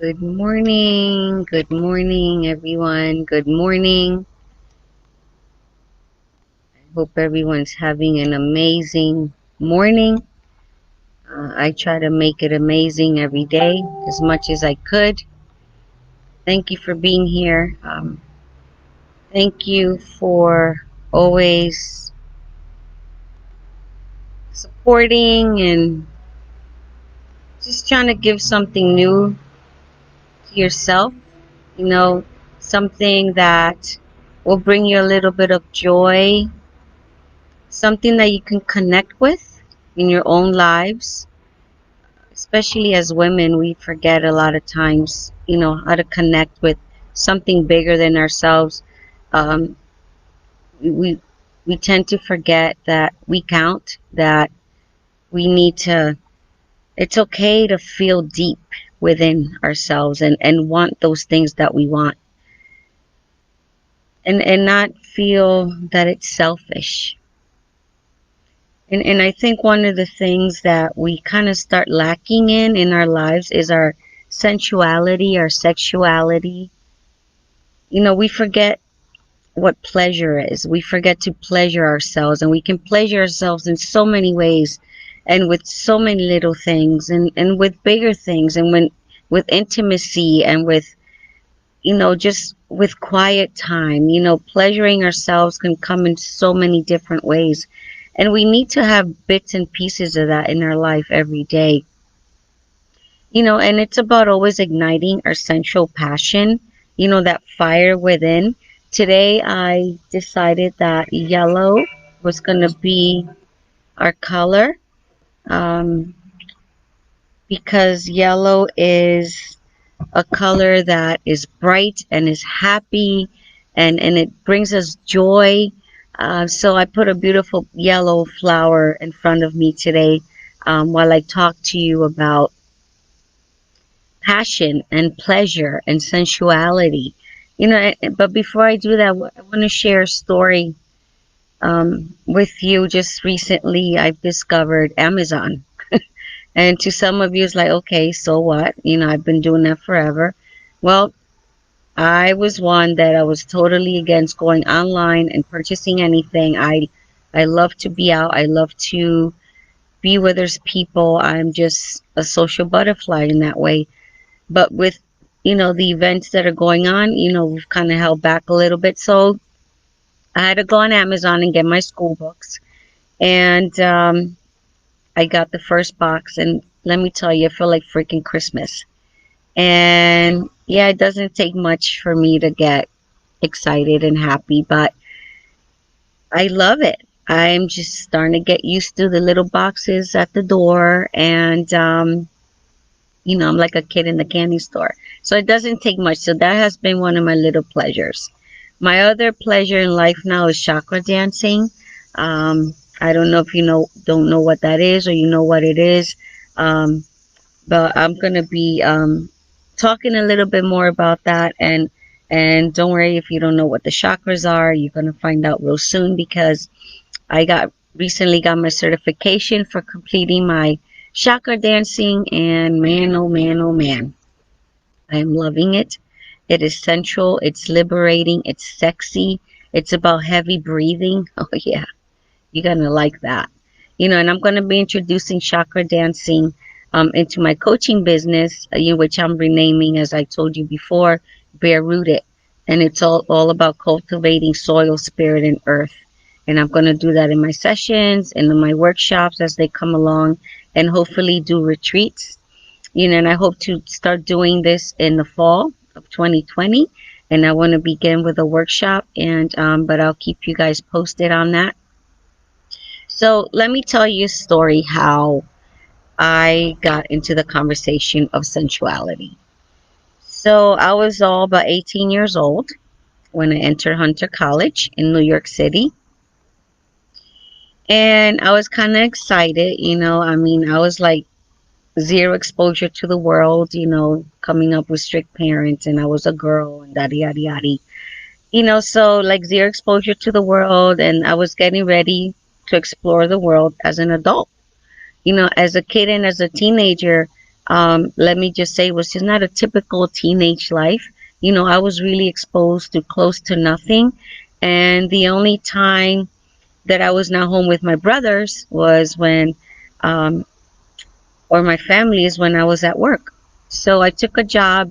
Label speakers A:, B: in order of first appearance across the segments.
A: Good morning, everyone. Good morning. I hope everyone's having an amazing morning. I try to make it amazing every day as much as I could. Thank you for being here. Thank you for always supporting and just trying to give something new to yourself. You know, something that will bring you a little bit of joy, something that you can connect with in your own lives. Especially as women, we forget a lot of times, how to connect with something bigger than ourselves. um, we we tend to forget that we count, that we need to, it's okay to feel deep within ourselves and want those things that we want, and not feel that it's selfish. And I think one of the things that we kind of start lacking in our lives is our sensuality, our sexuality. We forget what pleasure is. We forget to pleasure ourselves, and we can pleasure ourselves in so many ways and with so many little things, and with bigger things, and with intimacy, and with, just with quiet time. Pleasuring ourselves can come in so many different ways. And we need to have bits and pieces of that in our life every day. And it's about always igniting our sensual passion, that fire within. Today, I decided that yellow was going to be our color, um, because yellow is a color that is bright and is happy, and it brings us joy. So I put a beautiful yellow flower in front of me today, while I talk to you about passion and pleasure and sensuality. But before I do that, I want to share a story with you. Just recently, I've discovered Amazon. And to some of you, it's like, okay, so what? I've been doing that forever. Well, I was one that I was totally against going online and purchasing anything. I love to be out. I love to be where there's people. I'm just a social butterfly in that way. But with, the events that are going on, we've kind of held back a little bit. So I had to go on Amazon and get my school books. And I got the first box. And let me tell you, I feel like freaking Christmas. And yeah, it doesn't take much for me to get excited and happy, but I love it. I'm just starting to get used to the little boxes at the door, and I'm like a kid in the candy store. So it doesn't take much. So that has been one of my little pleasures. My other pleasure in life now is chakra dancing. I don't know if don't know what that is, or you know what it is. Um, but I'm gonna be talking a little bit more about that, and don't worry if you don't know what the chakras are. You're gonna find out real soon, because I got recently got my certification for completing my chakra dancing, and man, oh man, oh man, I am loving it. It is sensual, it's liberating, it's sexy, it's about heavy breathing. Oh yeah, you're gonna like that. And I'm gonna be introducing chakra dancing into my coaching business, which I'm renaming, as I told you before, Bare Rooted. And it's all about cultivating soil, spirit, and earth. And I'm going to do that in my sessions and in my workshops as they come along, and hopefully do retreats. And I hope to start doing this in the fall of 2020. And I want to begin with a workshop, and but I'll keep you guys posted on that. So let me tell you a story how I got into the conversation of sensuality. So I was all about 18 years old when I entered Hunter College in New York City. And I was kind of excited, I mean, I was like zero exposure to the world, coming up with strict parents, and I was a girl, and yada yada yada. So like zero exposure to the world, and I was getting ready to explore the world as an adult. As a kid and as a teenager, Let me just say, it was just not a typical teenage life. I was really exposed to close to nothing. And the only time that I was not home with my brothers was um, or my family is when I was at work. So I took a job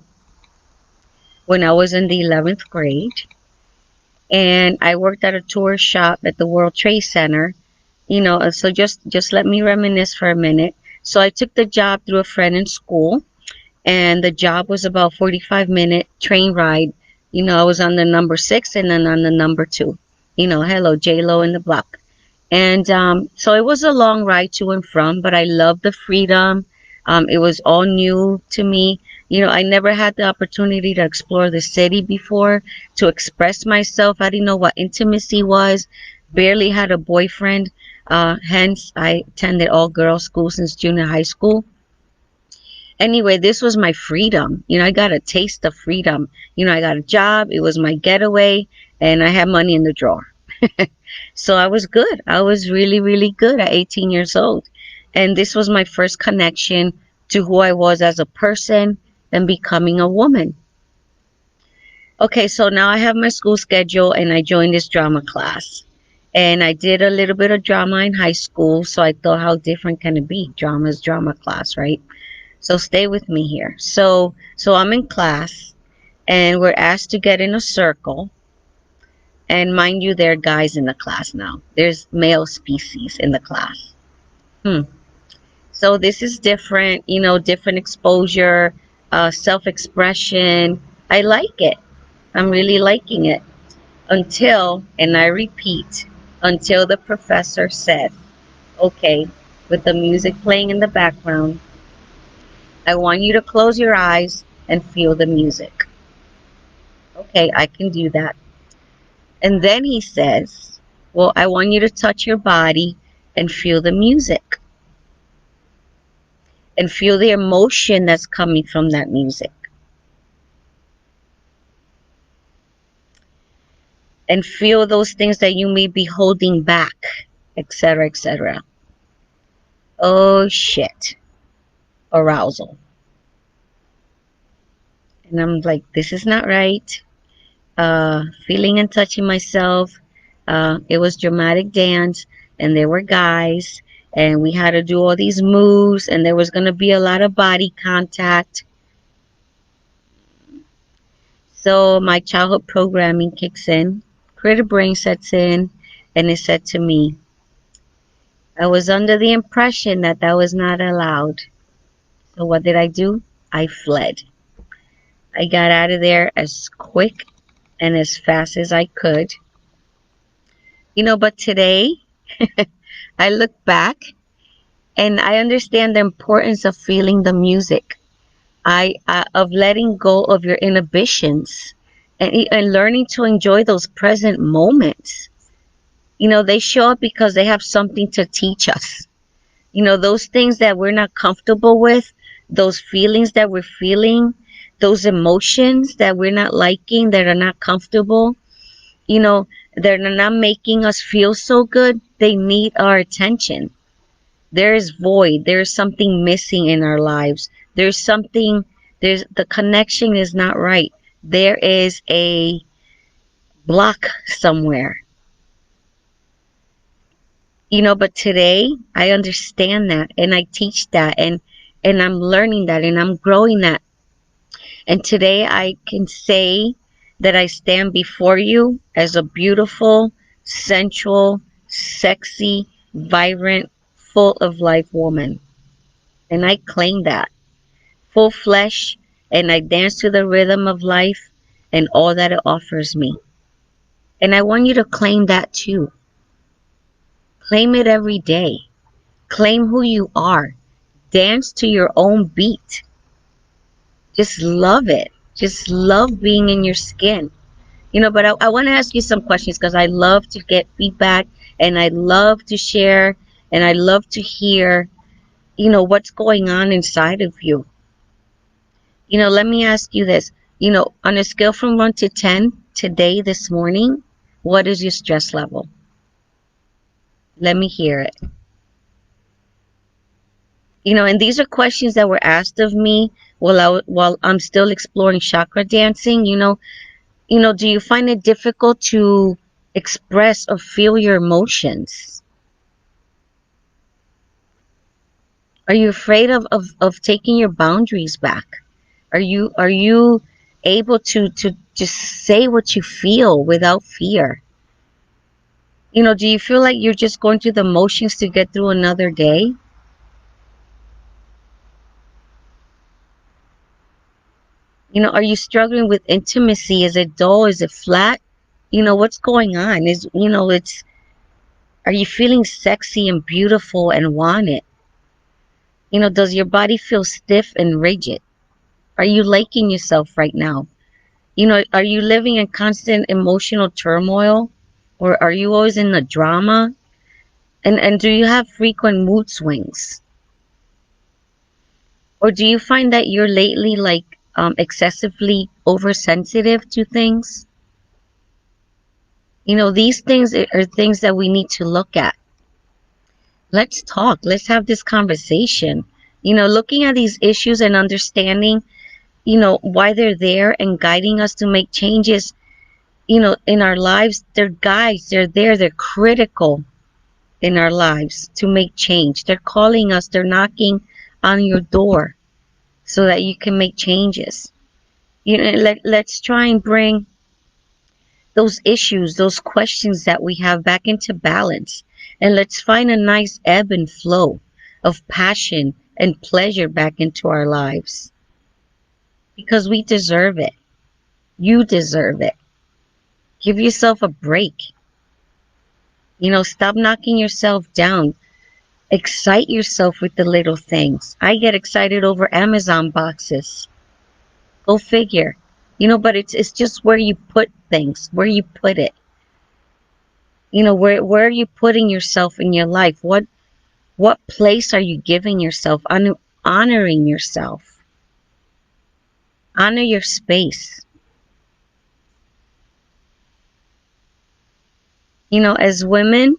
A: when I was in the 11th grade, and I worked at a tour shop at the World Trade Center. So just let me reminisce for a minute. So I took the job through a friend in school, and the job was about 45-minute train ride. I was on the number 6 and then on the number 2. Hello, J-Lo in the block. And so it was a long ride to and from, but I loved the freedom. It was all new to me. I never had the opportunity to explore the city before, to express myself. I didn't know what intimacy was, barely had a boyfriend. Hence, I attended all girls school since junior high school. Anyway, this was my freedom. I got a taste of freedom. I got a job, it was my getaway, and I had money in the drawer. So I was good. I was really, really good at 18 years old. And this was my first connection to who I was as a person and becoming a woman. Okay, so now I have my school schedule and I joined this drama class. And I did a little bit of drama in high school, so I thought, how different can it be? Drama is drama class, right? So stay with me here. So I'm in class and we're asked to get in a circle. And mind you, there are guys in the class now. There's male species in the class. Hmm. So this is different, different exposure, self-expression. I like it. I'm really liking it. Until, and I repeat, until the professor said, okay, with the music playing in the background, I want you to close your eyes and feel the music. Okay, I can do that. And then he says, well, I want you to touch your body and feel the music and feel the emotion that's coming from that music and feel those things that you may be holding back, etc., etc. Oh shit, arousal. And I'm like, this is not right. Feeling and touching myself. It was dramatic dance, and there were guys, and we had to do all these moves, and there was going to be a lot of body contact. So my childhood programming kicks in, creative brain sets in, and it said to me, I was under the impression that that was not allowed. So what did I do? I fled. I got out of there as quick and as fast as I could. But today I look back and I understand the importance of feeling the music. Of letting go of your inhibitions and learning to enjoy those present moments. They show up because they have something to teach us. Those things that we're not comfortable with, those feelings that we're feeling, those emotions that we're not liking, that are not comfortable, you know, they're not making us feel so good. They need our attention. There is void. There is something missing in our lives. The connection is not right. There is a block somewhere. But today I understand that and I teach that and I'm learning that and I'm growing that. And today I can say that I stand before you as a beautiful, sensual, sexy, vibrant, full of life woman. And I claim that. Full flesh, and I dance to the rhythm of life and all that it offers me. And I want you to claim that too. Claim it every day. Claim who you are. Dance to your own beat. Just love it. Just love being in your skin. But I want to ask you some questions because I love to get feedback and I love to share and I love to hear, what's going on inside of you. Let me ask you this. On a scale from 1 to 10, today, this morning, what is your stress level? Let me hear it. And these are questions that were asked of me while I'm still exploring chakra dancing. Do you find it difficult to express or feel your emotions? Are you afraid of taking your boundaries back? Are you able to just say what you feel without fear? Do you feel like you're just going through the motions to get through another day? Are you struggling with intimacy? Is it dull? Is it flat? What's going on? It's Are you feeling sexy and beautiful and want it? Does your body feel stiff and rigid? Are you liking yourself right now? Are you living in constant emotional turmoil? Or are you always in the drama? And do you have frequent mood swings? Or do you find that you're lately like excessively oversensitive to things? These things are things that we need to look at. Let's talk. Let's have this conversation. Looking at these issues and understanding, why they're there and guiding us to make changes, in our lives. They're guides. They're there. They're critical in our lives to make change. They're calling us. They're knocking on your door so that you can make changes. Let's try and bring those issues, those questions that we have back into balance. And let's find a nice ebb and flow of passion and pleasure back into our lives because we deserve it. You deserve it. Give yourself a break. Stop knocking yourself down. Excite yourself with the little things. I get excited over Amazon boxes. Go figure. But it's just where you put things, where you put it. Where are you putting yourself in your life? What place are you giving yourself? Honoring yourself. Honor your space. As women,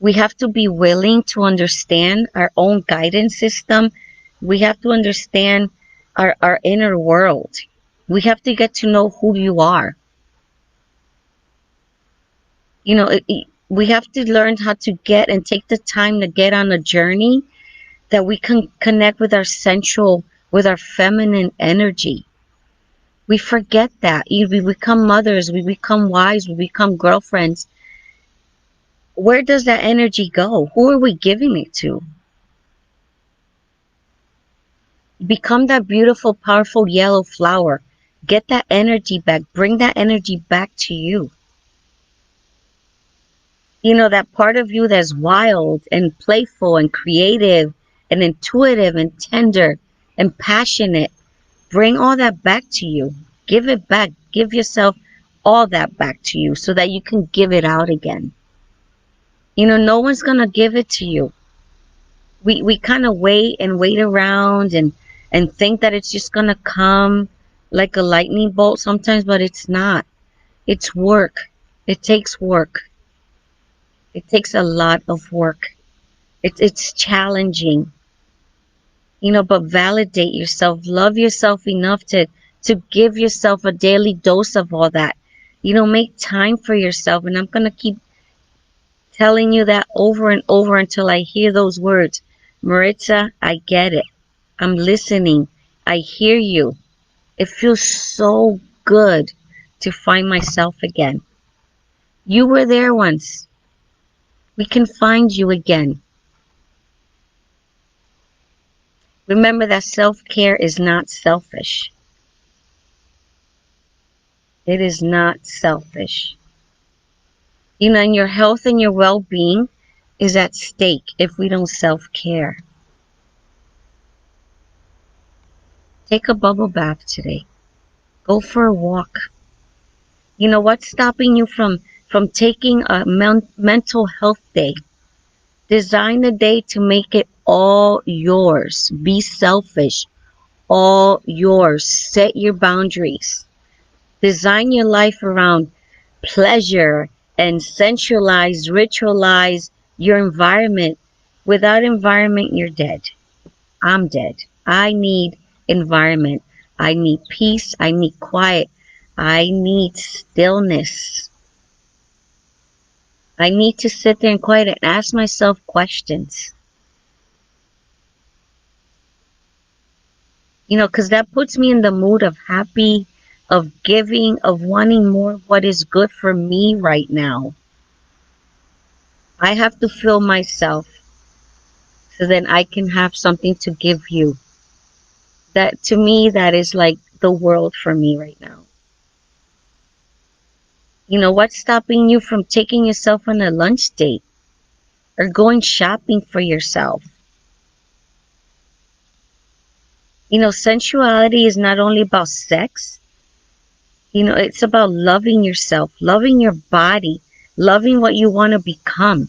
A: we have to be willing to understand our own guidance system. We have to understand our inner world. We have to get to know who you are. We have to learn how to get and take the time to get on a journey that we can connect with our sensual, with our feminine energy. We forget that. We become mothers, we become wives, we become girlfriends. Where does that energy go? Who are we giving it to? Become that beautiful, powerful yellow flower. Get that energy back. Bring that energy back to you. That part of you that's wild and playful and creative and intuitive and tender and passionate. Bring all that back to you. Give it back. Give yourself all that back to you so that you can give it out again. No one's going to give it to you. We kind of wait around and think that it's just going to come like a lightning bolt sometimes, but it's not. It's work. It takes work. It takes a lot of work. It's challenging, but validate yourself. Love yourself enough to give yourself a daily dose of all that. Make time for yourself. And I'm going to keep telling you that over and over until I hear those words. Maritza, I get it. I'm listening. I hear you. It feels so good to find myself again. You were there once. We can find you again. Remember that self-care is not selfish. It is not selfish. And your health and your well-being is at stake if we don't self-care. Take a bubble bath today. Go for a walk. What's stopping you from taking a mental health day? Design the day to make it all yours. Be selfish. All yours. Set your boundaries. Design your life around pleasure and sensualize, ritualize your environment Without environment, you're dead. I'm dead. I need environment. I need peace. I need quiet. I need stillness. I need to sit there and quiet and ask myself questions. Because that puts me in the mood of happy, of giving, of wanting more of what is good for me right now. I have to fill myself so then I can have something to give you. That to me, that is like the world for me right now. What's stopping you from taking yourself on a lunch date or going shopping for yourself? Sensuality is not only about sex, it's about loving yourself, loving your body, loving what you want to become,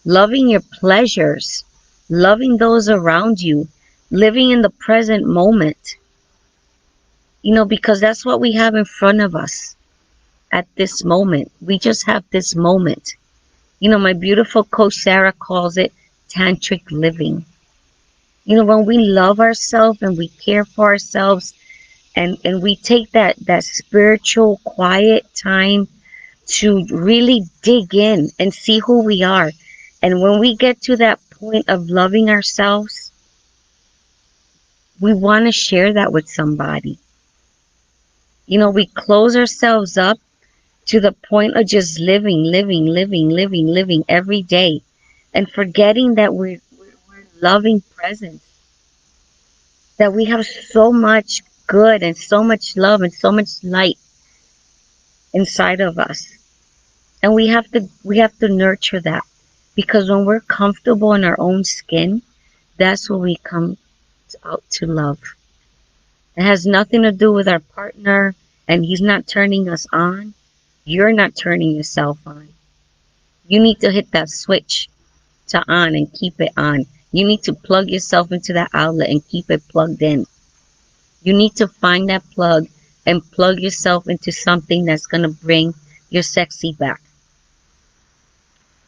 A: loving your pleasures, loving those around you, living in the present moment, because that's what we have in front of us at this moment. We just have this moment. My beautiful coach Sarah calls it tantric living. When we love ourselves and we care for ourselves and we take that spiritual quiet time to really dig in and see who we are. And when we get to that point of loving ourselves, we want to share that with somebody. We close ourselves up to the point of just living every day and forgetting that we're loving presence, that we have so much good and so much love and so much light inside of us. And we have to nurture that, because when we're comfortable in our own skin, that's when we come out to love. It has nothing to do with our partner, and he's not turning us on. You're not turning yourself on. You need to hit that switch to on and keep it on. You need to plug yourself into that outlet and keep it plugged in. You need to find that plug and plug yourself into something that's going to bring your sexy back.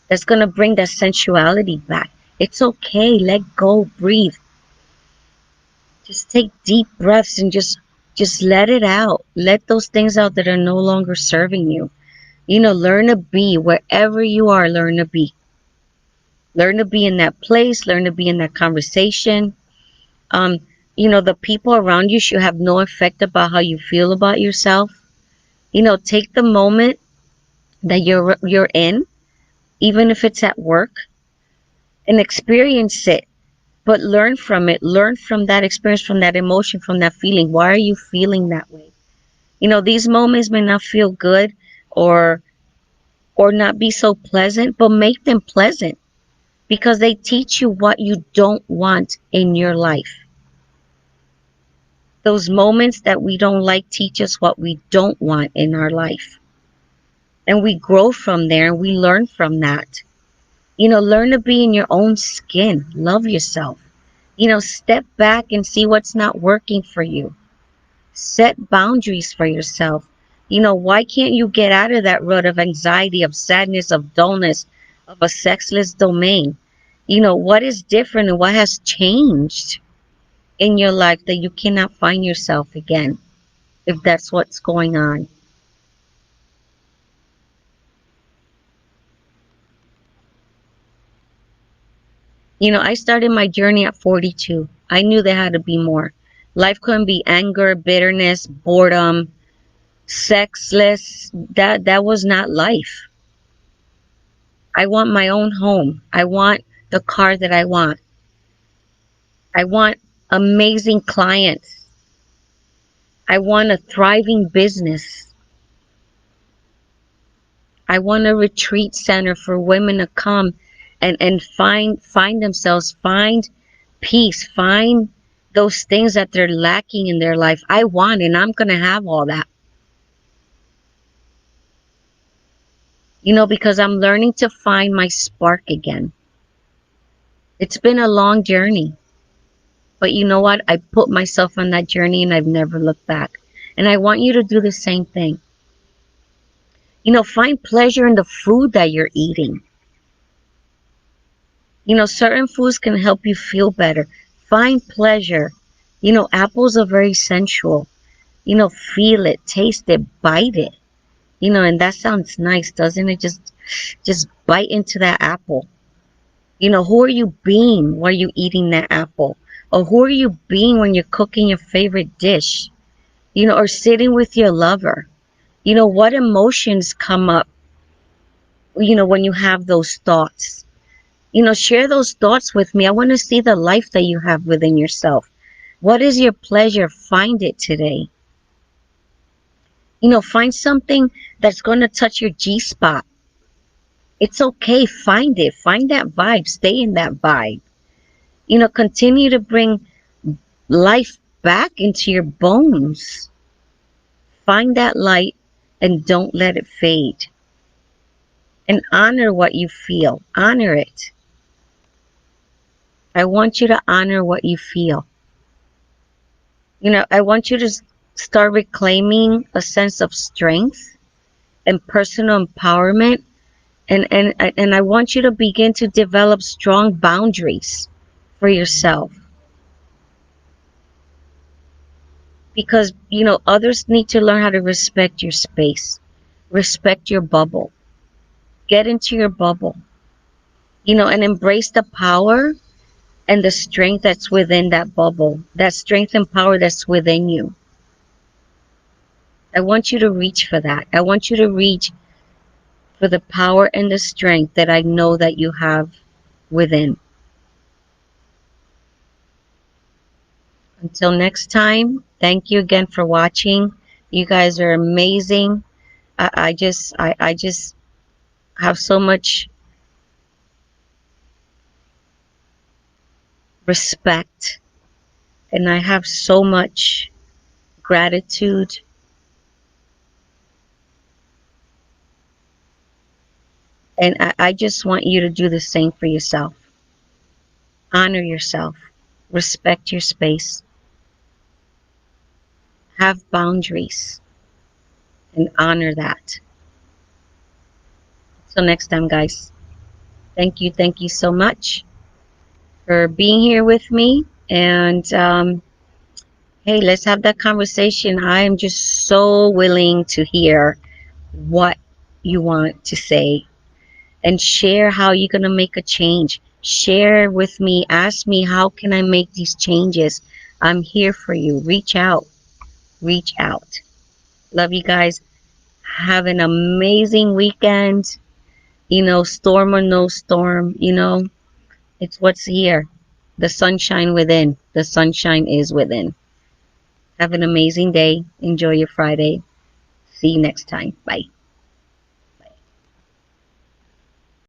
A: That's going to bring that sensuality back. It's okay. Let go. Breathe. Just take deep breaths and just let it out. Let those things out that are no longer serving you. Learn to be wherever you are. Learn to be. Learn to be in that place. Learn to be in that conversation. Um, the people around you should have no effect about how you feel about yourself. Take the moment that you're in, even if it's at work, and experience it. But learn from it. Learn from that experience, from that emotion, from that feeling. Why are you feeling that way? These moments may not feel good or not be so pleasant, but make them pleasant, because they teach you what you don't want in your life. Those moments that we don't like teach us what we don't want in our life. And we grow from there and we learn from that. Learn to be in your own skin. Love yourself. Step back and see what's not working for you. Set boundaries for yourself. Why can't you get out of that rut of anxiety, of sadness, of dullness, of a sexless domain? What is different and what has changed in your life that you cannot find yourself again, if that's what's going on? I started my journey at 42. I knew there had to be more. Life couldn't be anger, bitterness, boredom, sexless. That was not life. I want my own home. I want the car that I want. I want amazing clients. I want a thriving business. I want a retreat center for women to come and find themselves, find peace, find those things that they're lacking in their life. I want, and I'm going to have all that. Because I'm learning to find my spark again. It's been a long journey. But you know what? I put myself on that journey and I've never looked back. And I want you to do the same thing. Find pleasure in the food that you're eating. Certain foods can help you feel better. Find pleasure. Apples are very sensual. Feel it, taste it, bite it. And that sounds nice, doesn't it? Just bite into that apple. Who are you being while you eating that apple? Or who are you being when you're cooking your favorite dish? Or sitting with your lover? What emotions come up, when you have those thoughts? Share those thoughts with me. I want to see the life that you have within yourself. What is your pleasure? Find it today. Find something that's going to touch your G spot. It's okay. Find it. Find that vibe. Stay in that vibe. Continue to bring life back into your bones. Find that light and don't let it fade. And honor what you feel. Honor it. I want you to honor what you feel. I want you to start reclaiming a sense of strength and personal empowerment. And I want you to begin to develop strong boundaries for yourself. Because, others need to learn how to respect your space, respect your bubble, get into your bubble, and embrace the power and the strength that's within that bubble, that strength and power that's within you. I want you to reach for that. I want you to reach for the power and the strength that I know that you have within. Until next time, thank you again for watching. You guys are amazing. I just have so much respect and I have so much gratitude. And I just want you to do the same for yourself. Honor yourself. Respect your space. Have boundaries and honor that. Till next time, guys. Thank you so much for being here with me. And hey, let's have that conversation. I am just so willing to hear what you want to say and share how you're going to make a change. Share with me. Ask me, how can I make these changes? I'm here for you. Reach out. Reach out. Love you guys. Have an amazing weekend. Storm or no storm, it's what's here. The sunshine within. The sunshine is within. Have an amazing day. Enjoy your Friday. See you next time. Bye.